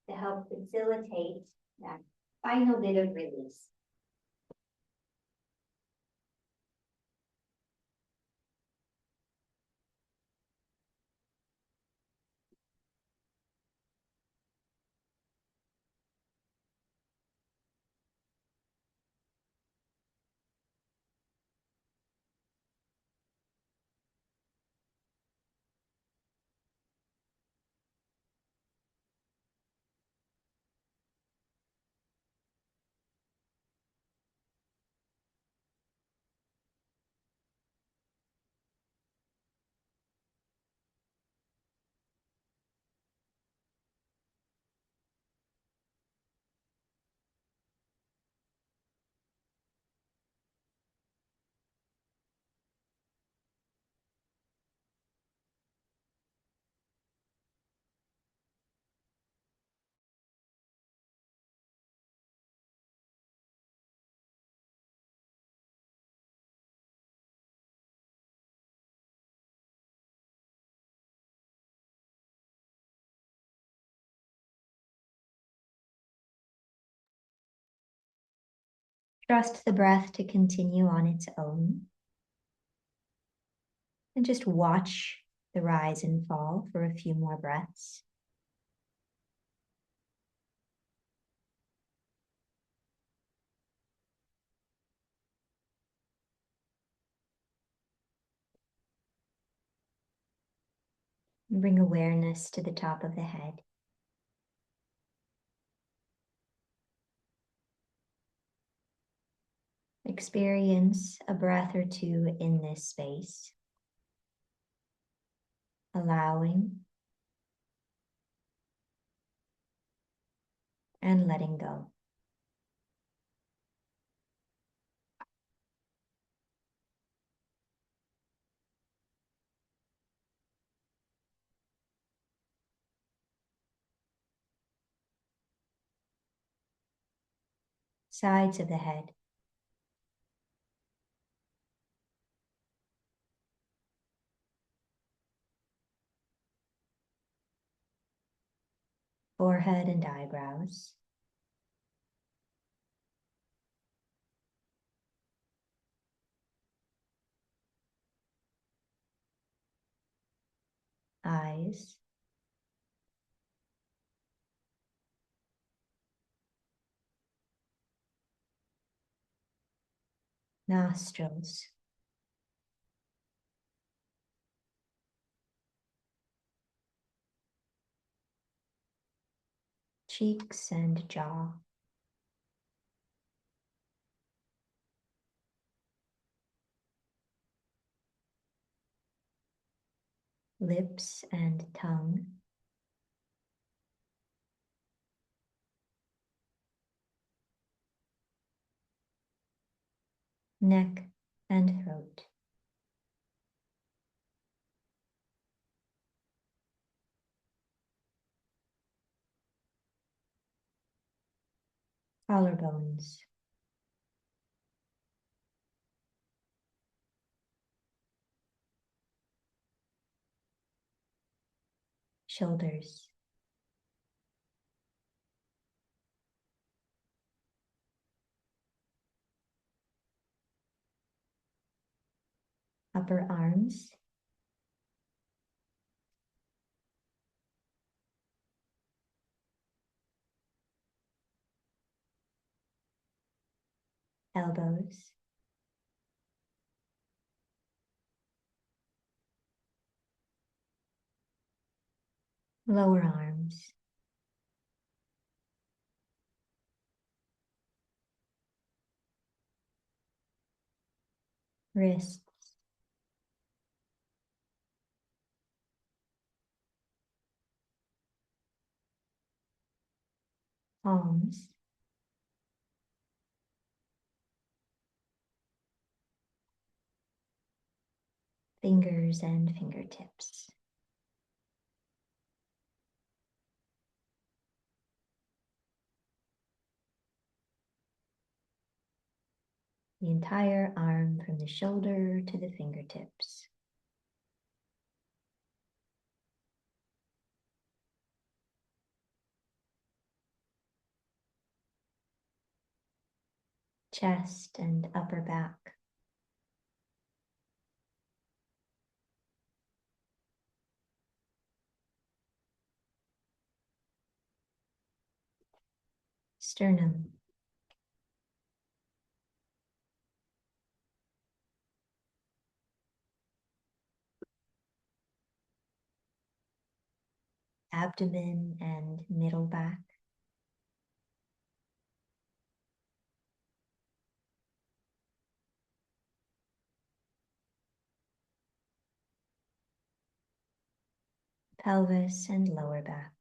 to help facilitate that final bit of release. Trust the breath to continue on its own. And just watch the rise and fall for a few more breaths. And bring awareness to the top of the head. Experience a breath or two in this space, allowing and letting go. Sides of the head. Forehead and eyebrows. Eyes. Nostrils. Cheeks and jaw. Lips and tongue. Neck and throat. Collarbones. shoulders, upper arms, elbows, lower arms, wrists, palms, fingers and fingertips. The entire arm from the shoulder to the fingertips. Chest and upper back. Sternum. Abdomen and middle back. Pelvis and lower back.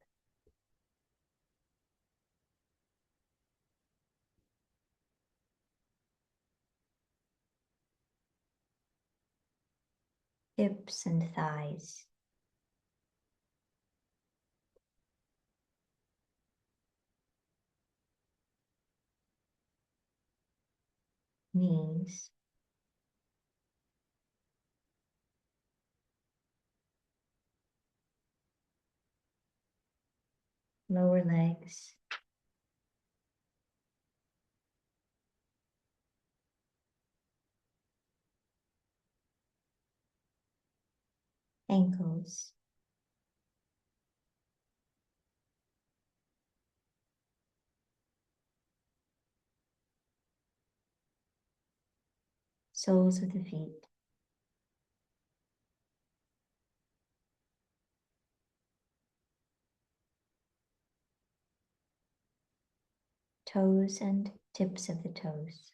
Hips and thighs. Knees. Lower legs. Ankles. Soles of the feet. Toes and tips of the toes.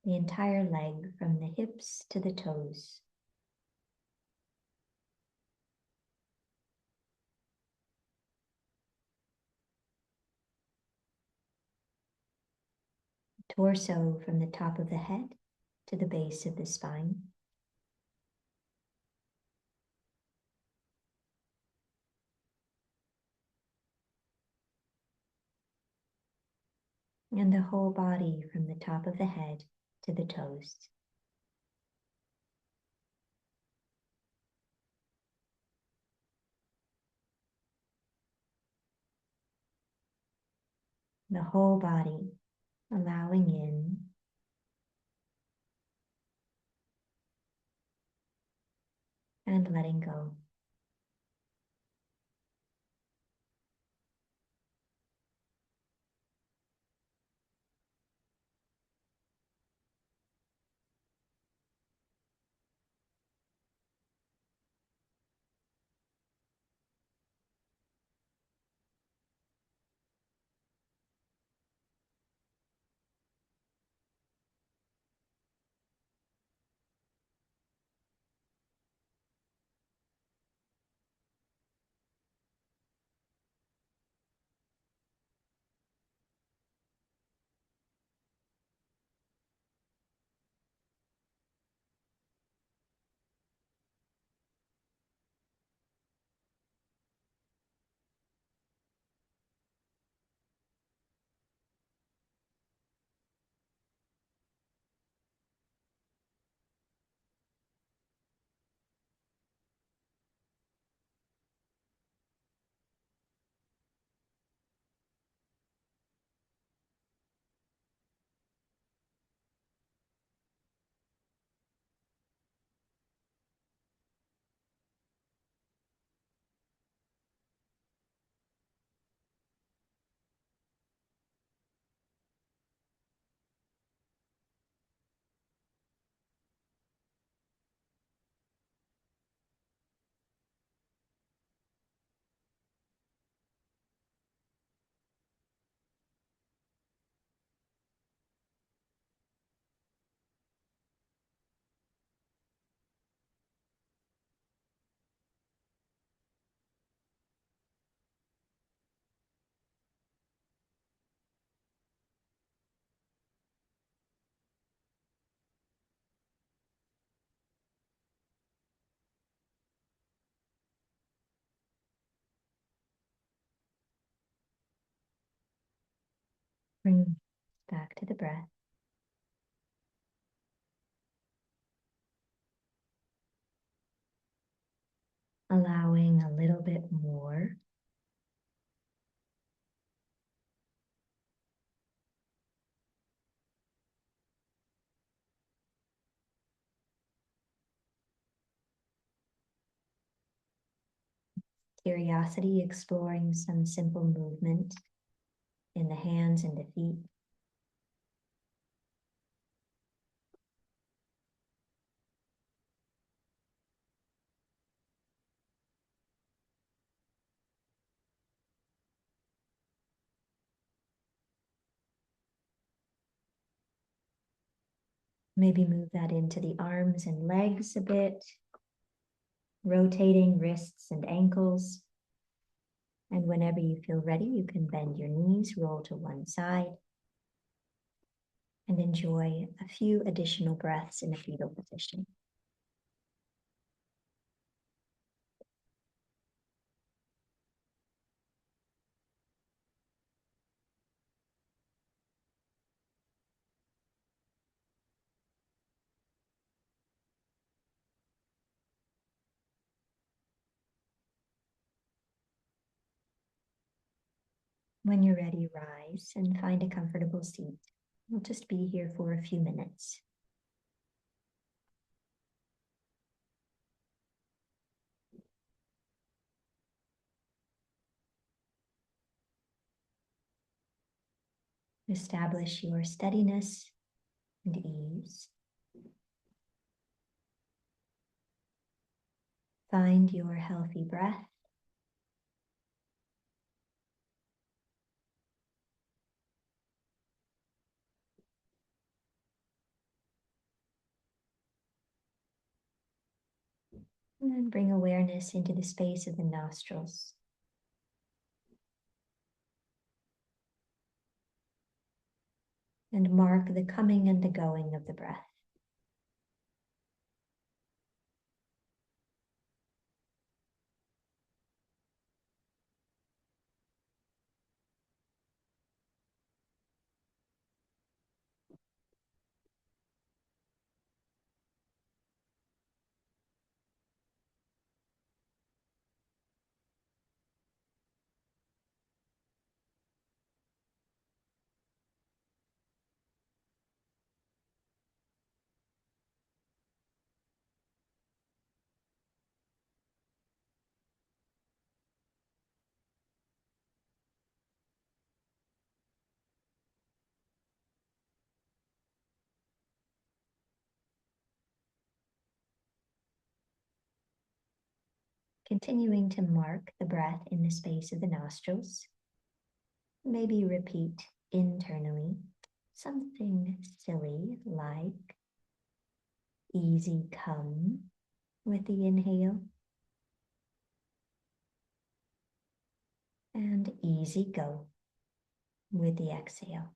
The entire leg from the hips to the toes. Torso from the top of the head to the base of the spine. And the whole body from the top of the head to the toes. The whole body allowing in and letting go. Bring back to the breath. Allowing a little bit more. Curiosity, exploring some simple movement in the hands and the feet. Maybe move that into the arms and legs a bit, rotating wrists and ankles. And whenever you feel ready, you can bend your knees, roll to one side, and enjoy a few additional breaths in a fetal position. When you're ready, rise and find a comfortable seat. We'll just be here for a few minutes. Establish your steadiness and ease. Find your healthy breath. And then bring awareness into the space of the nostrils. And mark the coming and the going of the breath. Continuing to mark the breath in the space of the nostrils. Maybe repeat internally something silly like easy come with the inhale and easy go with the exhale.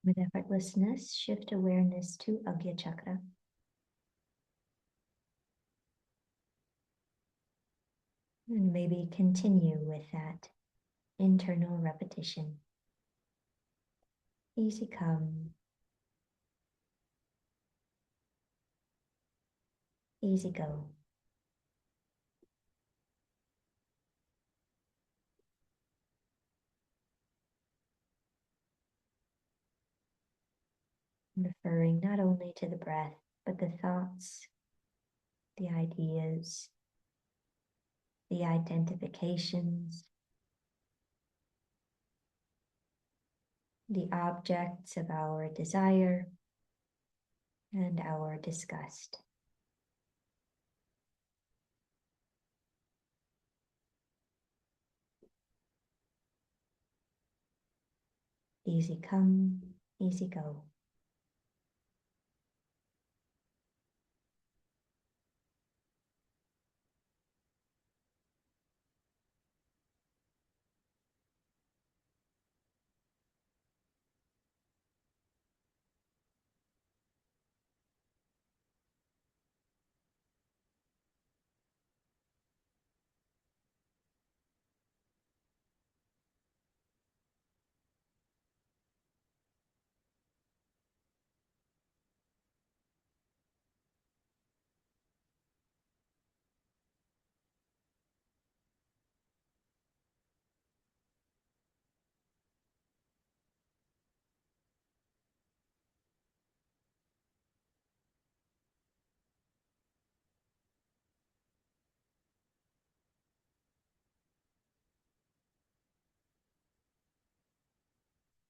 With effortlessness, shift awareness to Agya Chakra. And maybe continue with that internal repetition. Easy come, easy go. Referring not only to the breath, but the thoughts, the ideas, the identifications, the objects of our desire and our disgust. Easy come, easy go.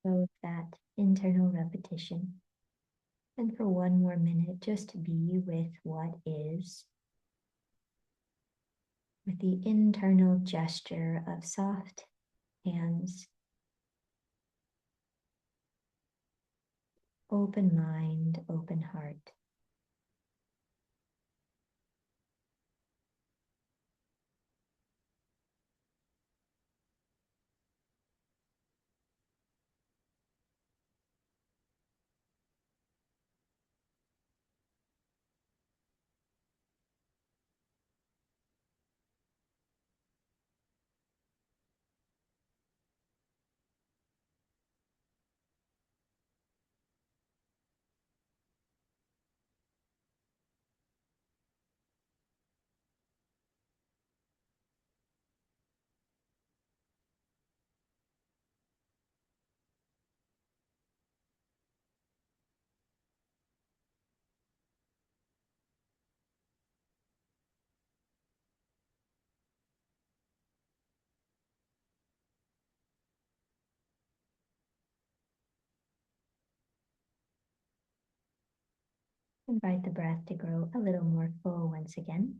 So that internal repetition. And for one more minute, just be with what is, with the internal gesture of soft hands, open mind, open heart. Invite the breath to grow a little more full once again.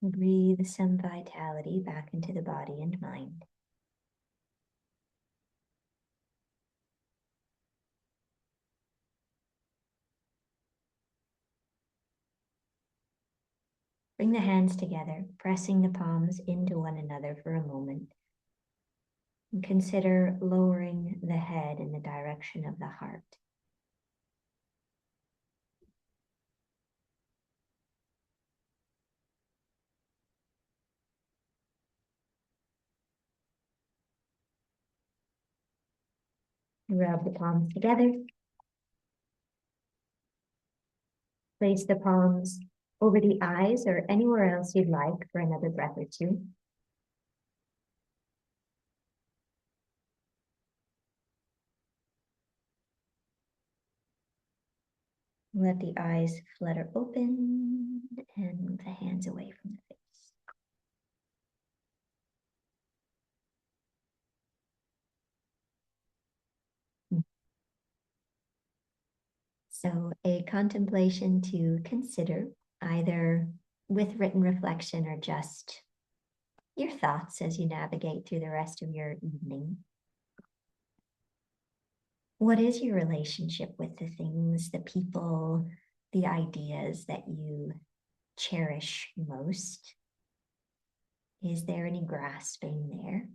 Breathe some vitality back into the body and mind. Bring the hands together, pressing the palms into one another for a moment. And consider lowering the head in the direction of the heart. Rub the palms together. Place the palms over the eyes or anywhere else you'd like for another breath or two. Let the eyes flutter open and move the hands away from the face. So a contemplation to consider, either with written reflection or just your thoughts as you navigate through the rest of your evening. What is your relationship with the things, the people, the ideas that you cherish most? Is there any grasping there?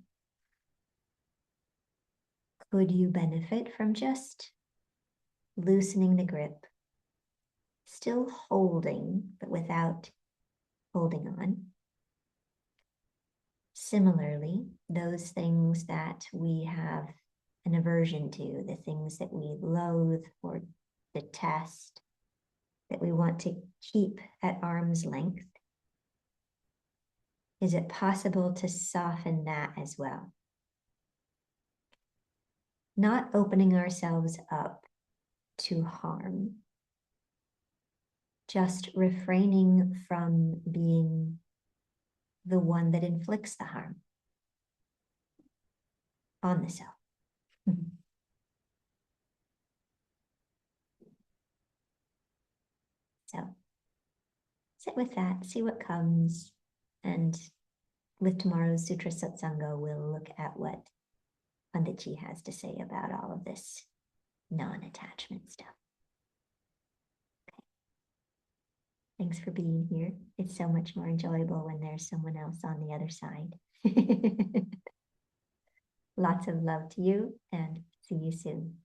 Could you benefit from just loosening the grip, still holding, but without holding on? Similarly, those things that we have an aversion to, the things that we loathe or detest, that we want to keep at arm's length, is it possible to soften that as well? Not opening ourselves up to harm, just refraining from being the one that inflicts the harm on the self. So sit with that, see what comes, and with tomorrow's Sutra Satsanga, we'll look at what Panditji has to say about all of this non-attachment stuff. Okay. Thanks for being here. It's so much more enjoyable when there's someone else on the other side. Lots of love to you, and see you soon.